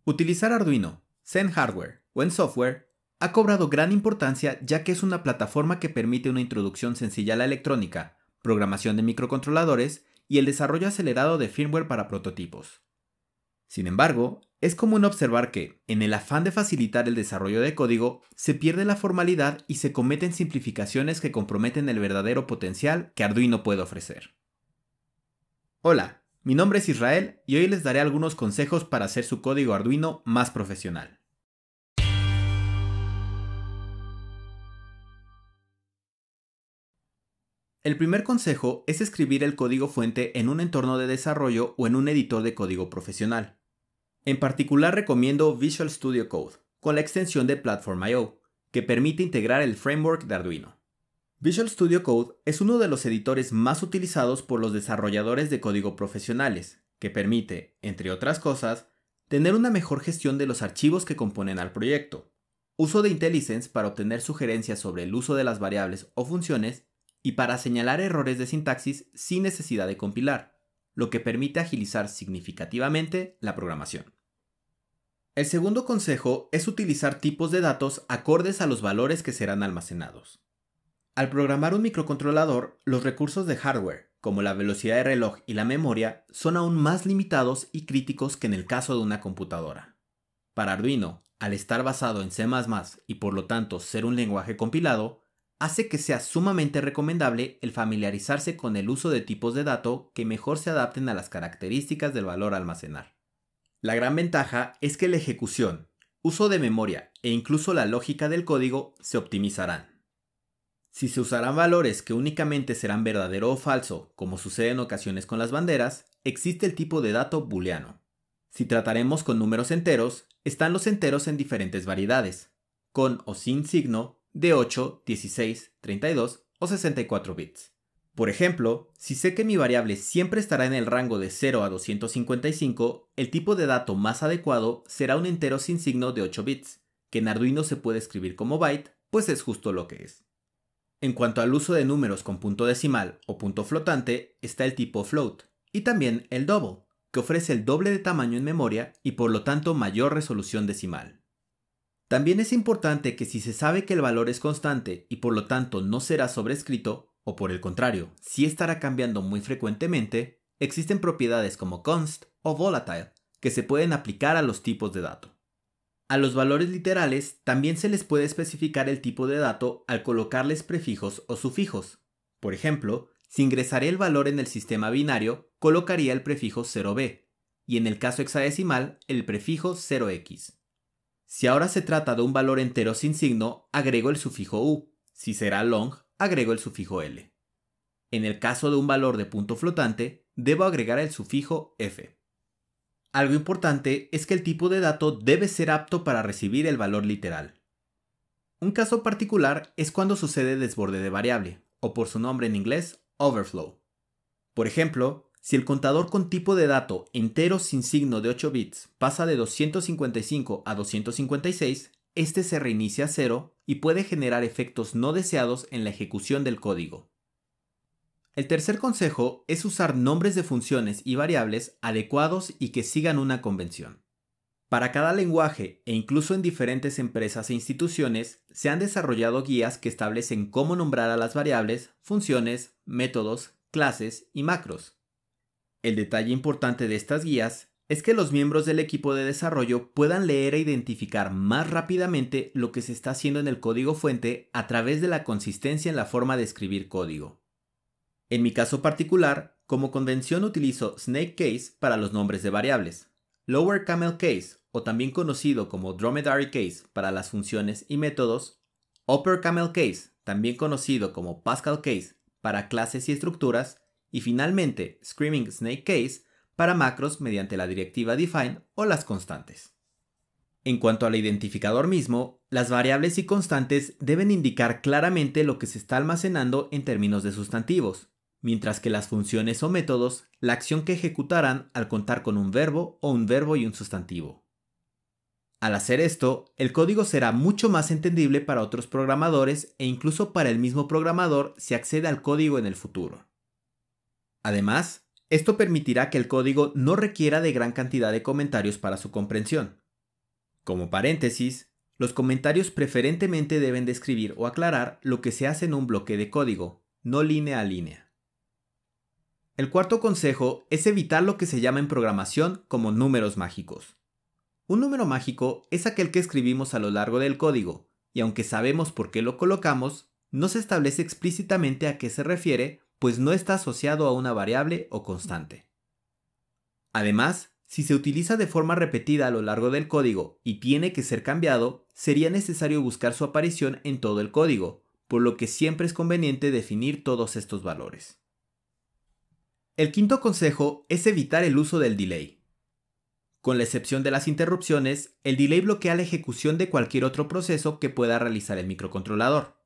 Utilizar Arduino, sea en hardware o en software, ha cobrado gran importancia ya que es una plataforma que permite una introducción sencilla a la electrónica, programación de microcontroladores y el desarrollo acelerado de firmware para prototipos. Sin embargo, es común observar que, en el afán de facilitar el desarrollo de código, se pierde la formalidad y se cometen simplificaciones que comprometen el verdadero potencial que Arduino puede ofrecer. Hola, mi nombre es Israel y hoy les daré algunos consejos para hacer su código Arduino más profesional. El primer consejo es escribir el código fuente en un entorno de desarrollo o en un editor de código profesional. En particular recomiendo Visual Studio Code, con la extensión de Platform.io, que permite integrar el framework de Arduino. Visual Studio Code es uno de los editores más utilizados por los desarrolladores de código profesionales, que permite, entre otras cosas, tener una mejor gestión de los archivos que componen al proyecto, uso de IntelliSense para obtener sugerencias sobre el uso de las variables o funciones y para señalar errores de sintaxis sin necesidad de compilar, lo que permite agilizar significativamente la programación. El segundo consejo es utilizar tipos de datos acordes a los valores que serán almacenados. Al programar un microcontrolador, los recursos de hardware, como la velocidad de reloj y la memoria, son aún más limitados y críticos que en el caso de una computadora. Para Arduino, al estar basado en C++ y por lo tanto ser un lenguaje compilado, hace que sea sumamente recomendable el familiarizarse con el uso de tipos de datos que mejor se adapten a las características del valor a almacenar. La gran ventaja es que la ejecución, uso de memoria e incluso la lógica del código se optimizarán. Si se usarán valores que únicamente serán verdadero o falso, como sucede en ocasiones con las banderas, existe el tipo de dato booleano. Si trataremos con números enteros, están los enteros en diferentes variedades, con o sin signo, de 8, 16, 32 o 64 bits. Por ejemplo, si sé que mi variable siempre estará en el rango de 0 a 255, el tipo de dato más adecuado será un entero sin signo de 8 bits, que en Arduino se puede escribir como byte, pues es justo lo que es. En cuanto al uso de números con punto decimal o punto flotante, está el tipo float, y también el double, que ofrece el doble de tamaño en memoria y por lo tanto mayor resolución decimal. También es importante que si se sabe que el valor es constante y por lo tanto no será sobrescrito, o por el contrario, sí estará cambiando muy frecuentemente, existen propiedades como const o volatile que se pueden aplicar a los tipos de dato. A los valores literales también se les puede especificar el tipo de dato al colocarles prefijos o sufijos. Por ejemplo, si ingresaré el valor en el sistema binario, colocaría el prefijo 0b, y en el caso hexadecimal, el prefijo 0x. Si ahora se trata de un valor entero sin signo, agrego el sufijo u. Si será long, agrego el sufijo l. En el caso de un valor de punto flotante, debo agregar el sufijo f. Algo importante es que el tipo de dato debe ser apto para recibir el valor literal. Un caso particular es cuando sucede desborde de variable, o por su nombre en inglés, overflow. Por ejemplo, si el contador con tipo de dato entero sin signo de 8 bits pasa de 255 a 256, este se reinicia a 0 y puede generar efectos no deseados en la ejecución del código. El tercer consejo es usar nombres de funciones y variables adecuados y que sigan una convención. Para cada lenguaje e incluso en diferentes empresas e instituciones, se han desarrollado guías que establecen cómo nombrar a las variables, funciones, métodos, clases y macros. El detalle importante de estas guías es que los miembros del equipo de desarrollo puedan leer e identificar más rápidamente lo que se está haciendo en el código fuente a través de la consistencia en la forma de escribir código. En mi caso particular, como convención utilizo snake case para los nombres de variables, lower camel case o también conocido como dromedary case para las funciones y métodos, upper camel case, también conocido como Pascal case para clases y estructuras, y finalmente screaming snake case para macros mediante la directiva define o las constantes. En cuanto al identificador mismo, las variables y constantes deben indicar claramente lo que se está almacenando en términos de sustantivos, mientras que las funciones o métodos, la acción que ejecutarán al contar con un verbo o un verbo y un sustantivo. Al hacer esto, el código será mucho más entendible para otros programadores e incluso para el mismo programador si accede al código en el futuro. Además, esto permitirá que el código no requiera de gran cantidad de comentarios para su comprensión, Como paréntesis, los comentarios preferentemente deben describir o aclarar lo que se hace en un bloque de código, no línea a línea. El cuarto consejo es evitar lo que se llama en programación como números mágicos. Un número mágico es aquel que escribimos a lo largo del código, y aunque sabemos por qué lo colocamos, no se establece explícitamente a qué se refiere, pues no está asociado a una variable o constante. Además, si se utiliza de forma repetida a lo largo del código y tiene que ser cambiado, sería necesario buscar su aparición en todo el código, por lo que siempre es conveniente definir todos estos valores. El quinto consejo es evitar el uso del delay. Con la excepción de las interrupciones, el delay bloquea la ejecución de cualquier otro proceso que pueda realizar el microcontrolador,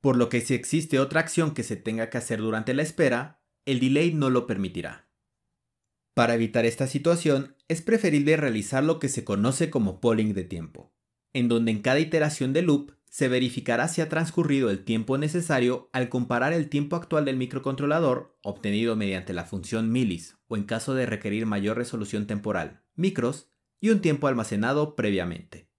por lo que si existe otra acción que se tenga que hacer durante la espera, el delay no lo permitirá. Para evitar esta situación, es preferible realizar lo que se conoce como polling de tiempo, en donde en cada iteración del loop se verificará si ha transcurrido el tiempo necesario al comparar el tiempo actual del microcontrolador, obtenido mediante la función millis, o en caso de requerir mayor resolución temporal, micros, y un tiempo almacenado previamente.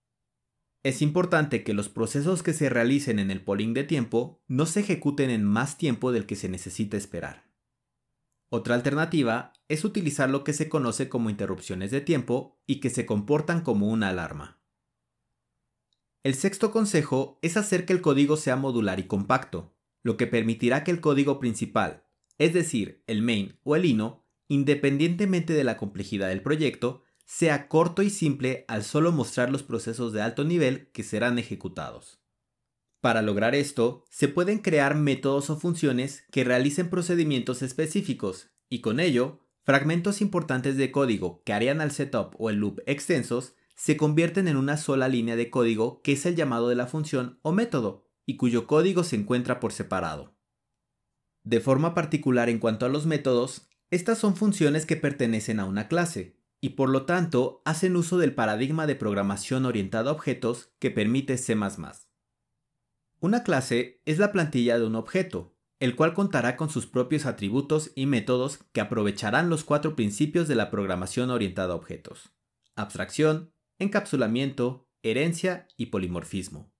Es importante que los procesos que se realicen en el polling de tiempo no se ejecuten en más tiempo del que se necesita esperar. Otra alternativa es utilizar lo que se conoce como interrupciones de tiempo y que se comportan como una alarma. El sexto consejo es hacer que el código sea modular y compacto, lo que permitirá que el código principal, es decir, el main o el ino, independientemente de la complejidad del proyecto, sea corto y simple al solo mostrar los procesos de alto nivel que serán ejecutados. Para lograr esto, se pueden crear métodos o funciones que realicen procedimientos específicos y con ello, fragmentos importantes de código que harían al setup o el loop extensos se convierten en una sola línea de código que es el llamado de la función o método y cuyo código se encuentra por separado. De forma particular en cuanto a los métodos, estas son funciones que pertenecen a una clase y por lo tanto hacen uso del paradigma de programación orientada a objetos que permite C++. Una clase es la plantilla de un objeto, el cual contará con sus propios atributos y métodos que aprovecharán los 4 principios de la programación orientada a objetos: abstracción, encapsulamiento, herencia y polimorfismo.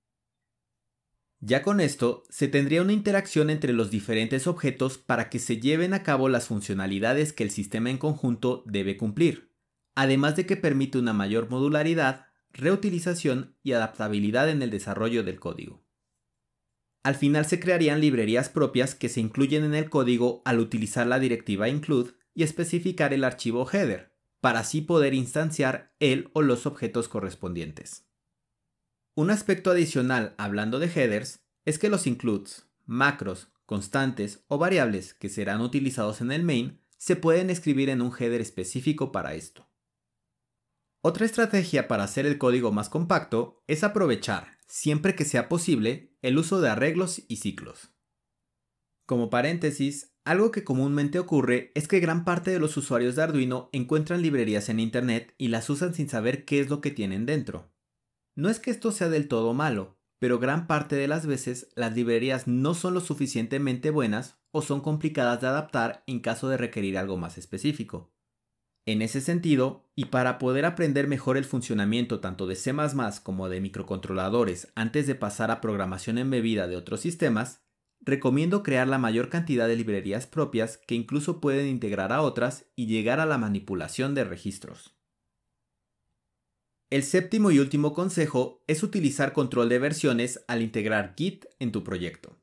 Ya con esto, se tendría una interacción entre los diferentes objetos para que se lleven a cabo las funcionalidades que el sistema en conjunto debe cumplir, además de que permite una mayor modularidad, reutilización y adaptabilidad en el desarrollo del código. Al final se crearían librerías propias que se incluyen en el código al utilizar la directiva include y especificar el archivo header, para así poder instanciar el o los objetos correspondientes. Un aspecto adicional hablando de headers es que los includes, macros, constantes o variables que serán utilizados en el main se pueden escribir en un header específico para esto. Otra estrategia para hacer el código más compacto es aprovechar, siempre que sea posible, el uso de arreglos y ciclos. Como paréntesis, algo que comúnmente ocurre es que gran parte de los usuarios de Arduino encuentran librerías en internet y las usan sin saber qué es lo que tienen dentro. No es que esto sea del todo malo, pero gran parte de las veces las librerías no son lo suficientemente buenas o son complicadas de adaptar en caso de requerir algo más específico. En ese sentido, y para poder aprender mejor el funcionamiento tanto de C++ como de microcontroladores antes de pasar a programación embebida de otros sistemas, recomiendo crear la mayor cantidad de librerías propias que incluso pueden integrar a otras y llegar a la manipulación de registros. El séptimo y último consejo es utilizar control de versiones al integrar Git en tu proyecto.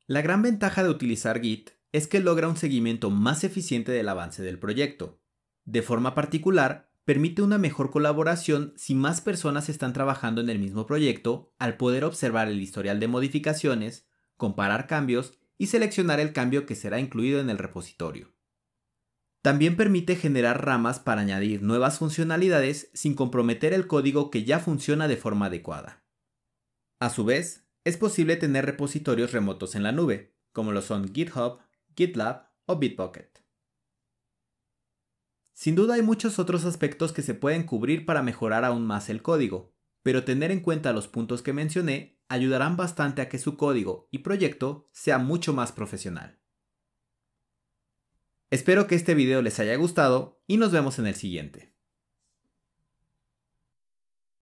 La gran ventaja de utilizar Git es que logra un seguimiento más eficiente del avance del proyecto. De forma particular, permite una mejor colaboración si más personas están trabajando en el mismo proyecto al poder observar el historial de modificaciones, comparar cambios y seleccionar el cambio que será incluido en el repositorio. También permite generar ramas para añadir nuevas funcionalidades sin comprometer el código que ya funciona de forma adecuada. A su vez, es posible tener repositorios remotos en la nube, como lo son GitHub, GitLab o Bitbucket. Sin duda hay muchos otros aspectos que se pueden cubrir para mejorar aún más el código, pero tener en cuenta los puntos que mencioné ayudarán bastante a que su código y proyecto sea mucho más profesional. Espero que este video les haya gustado y nos vemos en el siguiente.